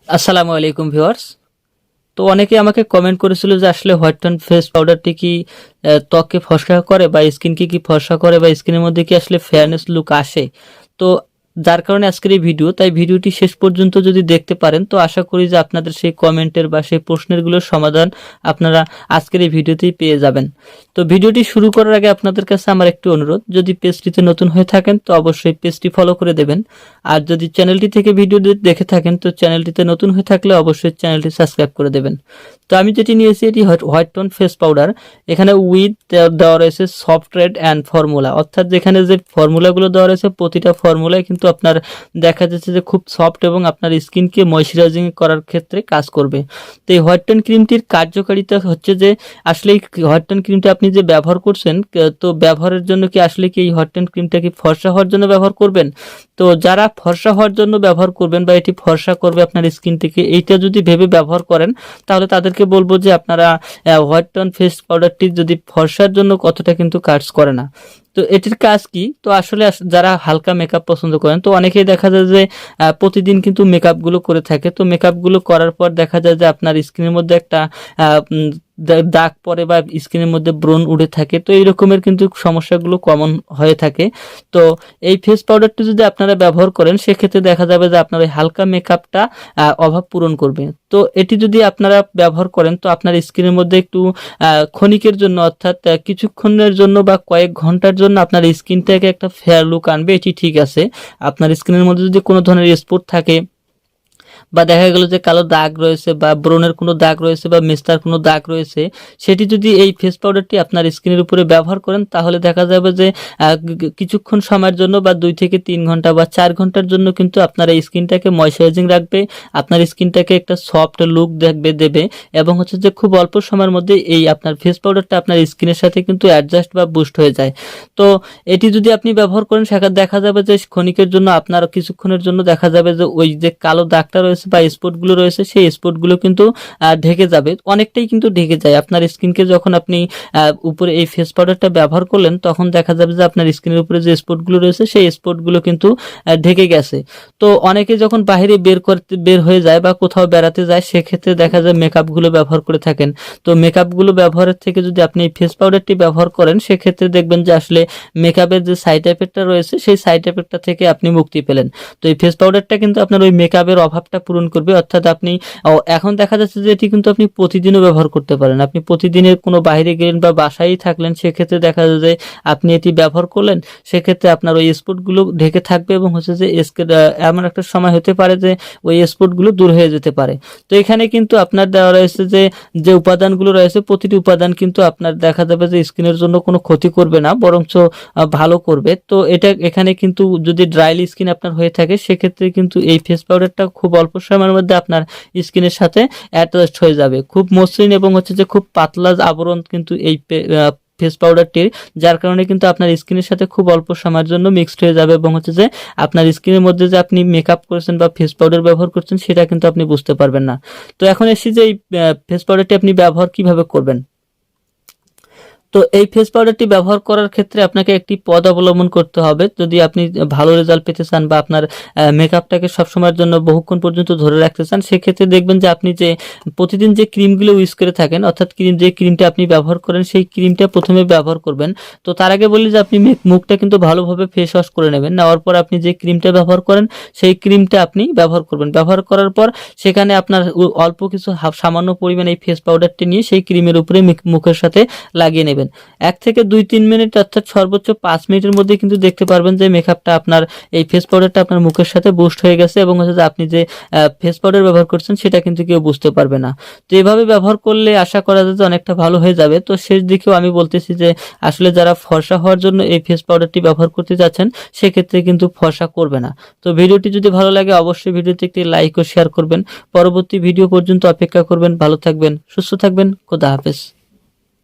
আসসালামু আলাইকুম ভিউয়ার্স। তো অনেকে আমাকে কমেন্ট করেছিল যে আসলে হোয়াইট টোন ফেস পাউডারটি কি ত্বককে ফর্সা করে বা স্কিনকে কি ফর্সা করে বা স্কিনের মধ্যে কি আসলে ফেয়ারনেস লুক আসে। তো যার কারণে আজকের এই ভিডিও, তাই ভিডিওটি শেষ পর্যন্ত যদি দেখতে পারেন তো আশা করি যে আপনাদের সেই কমেন্টের বা সেই প্রশ্নেরগুলোর সমাধান আপনারা আজকের এই ভিডিওতেই পেয়ে যাবেন। তো ভিডিওটি শুরু করার আগে আপনাদের কাছে আমার একটি অনুরোধ, যদি পেজটিতে নতুন হয়ে থাকেন তো অবশ্যই পেজটি ফলো করে দেবেন। আর যদি চ্যানেলটি থেকে ভিডিও দেখে থাকেন তো চ্যানেলটিতে নতুন হয়ে থাকলে অবশ্যই চ্যানেলটি সাবস্ক্রাইব করে দেবেন। তো আমি যেটি নিয়েছি এটি হোয়াইট টোন ফেস পাউডার। এখানে উইথ দেওয়া রয়েছে সফট রেড অ্যান্ড ফর্মুলা, অর্থাৎ যেখানে যে ফর্মুলাগুলো দেওয়া রয়েছে প্রতিটা ফর্মুলায় কিন্তু আপনার দেখা যাচ্ছে যে খুব সফট এবং আপনার স্কিনকে ময়শ্চারাইজিং করার ক্ষেত্রে কাজ করবে। তো এই হোয়াইট টোন ক্রিমটির কার্যকারিতা হচ্ছে যে আসলে এই হোয়াইট টোন ক্রিমটা আপনি যে ব্যবহার করছেন তো ব্যবহারের জন্য কি আসলে কি এই হোয়াইট টোন ক্রিমটা কি ফর্সা হওয়ার জন্য ব্যবহার করবেন? তো যারা ফর্সা হওয়ার জন্য ব্যবহার করবেন বা এটি ফর্সা করবে আপনার স্কিনটিকে, এইটা যদি ভেবে ব্যবহার করেন তাহলে তাদেরকে বলবো যে আপনারা হোয়াইট টোন ফেস পাউডারটি যদি ফর্সার জন্য কতটা কিন্তু কাজ করে না। তো এটির কাজ কি? তো আসলে যারা হালকা মেকআপ পছন্দ করেন তো অনেকেই দেখা যায় যে প্রতিদিন কিন্তু মেকআপগুলো করে থাকে। তো মেকআপগুলো করার পর দেখা যায় যে আপনার স্কিনের মধ্যে একটা দাগ পড়ে বা স্কিনের মধ্যে ব্রণ উঠে থাকে। তো এই রকমের কিন্তু সমস্যাগুলো কমন হয়ে থাকে। তো এই ফেস পাউডারটি যদি আপনারা ব্যবহার করেন সেক্ষেত্রে দেখা যাবে যে আপনার ওই হালকা মেকআপটা অভাব পূরণ করবে। তো এটি যদি আপনারা ব্যবহার করেন তো আপনার স্কিনের মধ্যে একটু ক্ষণিকের জন্য, অর্থাৎ কিছুক্ষণের জন্য বা কয়েক ঘন্টার জন্য আপনার স্কিনটাকে একটা ফেয়ার লুক আনবে, এটি ঠিক আছে। আপনার স্কিনের মধ্যে যদি কোনো ধরনের স্পট থাকে বা দেখা গেল যে কালো দাগ রয়েছে বা ব্রণের কোনো দাগ রয়েছে বা মেস্তার কোনো দাগ রয়েছে, সেটি যদি এই ফেস পাউডারটি আপনার স্কিনের উপরে ব্যবহার করেন তাহলে দেখা যাবে যে কিছুক্ষণ সময়ের জন্য বা 2 থেকে 3 ঘন্টা বা 4 ঘন্টার জন্য কিন্তু আপনার এই স্কিনটাকে ময়শ্চারাইজিং রাখবে, আপনার স্কিনটাকে একটা সফট লুক দেবে এবং হচ্ছে যে খুব অল্প সময়ের মধ্যে এই আপনার ফেস পাউডারটা আপনার স্কিনের সাথে কিন্তু অ্যাডজাস্ট বা বুস্ট হয়ে যায়। তো এটি যদি আপনি ব্যবহার করেন সেক্ষেত্রে দেখা যাবে যে ক্ষণিকের জন্য আপনার কিছুক্ষণের জন্য দেখা যাবে যে ওই যে কালো দাগটা রয়েছে বা স্পটগুলো রয়েছে সেই স্পটগুলো কিন্তু ঢেকে যাবে, অনেকটাই কিন্তু ঢেকে যায় আপনার স্কিনকে। যখন আপনি উপরে এই ফেস পাউডারটা ব্যবহার করলেন তখন দেখা যাবে যে আপনার স্কিনের উপরে যে স্পটগুলো রয়েছে সেই স্পটগুলো কিন্তু ঢেকে গেছে। তো অনেকে যখন বাইরে বের হয়ে যায় বা কোথাও বেড়াতে যায় সেক্ষেত্রে দেখা যায় মেকআপগুলো ব্যবহার করে থাকেন। তো মেকআপগুলো ব্যবহারের থেকে যদি আপনি এই ফেস পাউডারটি ব্যবহার করেন সেক্ষেত্রে দেখবেন যে আসলে মেকআপের যে সাইড এফেক্টটা রয়েছে সেই সাইড এফেক্টটা থেকে আপনি মুক্তি পেলেন। তো এই ফেস পাউডারটা কিন্তু আপনার ওই মেকআপের অভাবটা পূরণ করবে, অর্থাৎ আপনি এখন দেখা যাচ্ছে যে এটি কিন্তু আপনি প্রতিদিনও ব্যবহার করতে পারেন। আপনি প্রতিদিনের কোনো বাইরে গেলেন বা বাসায়ই থাকলেন সেক্ষেত্রে দেখা যায় যে আপনি এটি ব্যবহার করলেন, সেক্ষেত্রে আপনার ওই স্পটগুলো ঢেকে থাকবে এবং হচ্ছে যে এমন একটা সময় হতে পারে যে ওই স্পটগুলো দূর হয়ে যেতে পারে। তো এখানে কিন্তু আপনার দেওয়া রয়েছে যে যে উপাদানগুলো রয়েছে প্রতিটি উপাদান কিন্তু আপনার দেখা যাবে যে স্কিনের জন্য কোনো ক্ষতি করবে না, বরঞ্চ ভালো করবে। তো এটা এখানে কিন্তু যদি ড্রাইলি স্কিন আপনার হয়ে থাকে সেক্ষেত্রে কিন্তু এই ফেস পাউডারটা খুব অল্প সময়ের মধ্যে আপনার স্কিনের সাথে অ্যাটাচড হয়ে যাবে, খুব মসৃণ এবং হচ্ছে যে খুব পাতলা আবরণ কিন্তু এই ফেস পাউডারটির, যার কারণে কিন্তু আপনার স্কিনের সাথে খুব অল্প সময়ের জন্য মিক্সড হয়ে যাবে এবং হচ্ছে যে আপনার স্কিনের মধ্যে যে আপনি মেকআপ করেছেন বা ফেস পাউডার ব্যবহার করছেন সেটা কিন্তু আপনি বুঝতে পারবেন না। তো এখন এসে যে এই ফেস পাউডারটি আপনি ব্যবহার কিভাবে করবেন। তো এই ফেস পাউডারটি ব্যবহার করার ক্ষেত্রে আপনাকে একটি পথ অবলম্বন করতে হবে। যদি আপনি ভালো রেজাল্ট পেতে চান বা আপনার মেকআপটাকে সবসময়ের জন্য বহুক্ষণ পর্যন্ত ধরে রাখতে চান সেক্ষেত্রে দেখবেন যে আপনি যে প্রতিদিন যে ক্রিমগুলো ইউজ করে থাকেন, অর্থাৎ যে ক্রিমটা আপনি ব্যবহার করেন সেই ক্রিমটা প্রথমে ব্যবহার করবেন। তো তার আগে বলি যে আপনি মুখটা কিন্তু ভালোভাবে ফেস ওয়াশ করে নেবেন, নেওয়ার পর আপনি যে ক্রিমটা ব্যবহার করেন সেই ক্রিমটা আপনি ব্যবহার করবেন। ব্যবহার করার পর সেখানে আপনার অল্প কিছু সামান্য পরিমাণে এই ফেস পাউডারটি নিয়ে সেই ক্রিমের উপরে মুখের সাথে লাগিয়ে নেবেন। 1 থেকে 2-3 মিনিট, অর্থাৎ সর্বোচ্চ 5 মিনিটের মধ্যে কিন্তু দেখতে পারবেন যে মেকআপটা আপনার এই ফেস পাউডারটা আপনার মুখের সাথে বুস্ট হয়ে গেছে এবং হচ্ছে যে আপনি যে ফেস পাউডার ব্যবহার করছেন সেটা কিন্তু কেউ বুঝতে পারবে না। তো এভাবে ব্যবহার করলে আশা করা যায় যে অনেকটা ভালো হয়ে যাবে। তো শেষ দিকেও আমি বলতেছি যে আসলে যারা ফর্সা হওয়ার জন্য এই ফেস পাউডারটি ব্যবহার করতে যাচ্ছেন সেক্ষেত্রে কিন্তু ফর্সা করবে না। তো ভিডিওটি যদি ভালো লাগে অবশ্যই ভিডিওতে একটি লাইক ও শেয়ার করবেন। পরবর্তী ভিডিও পর্যন্ত অপেক্ষা করবেন। ভালো থাকবেন, সুস্থ থাকবেন, খোদা হাফেজ।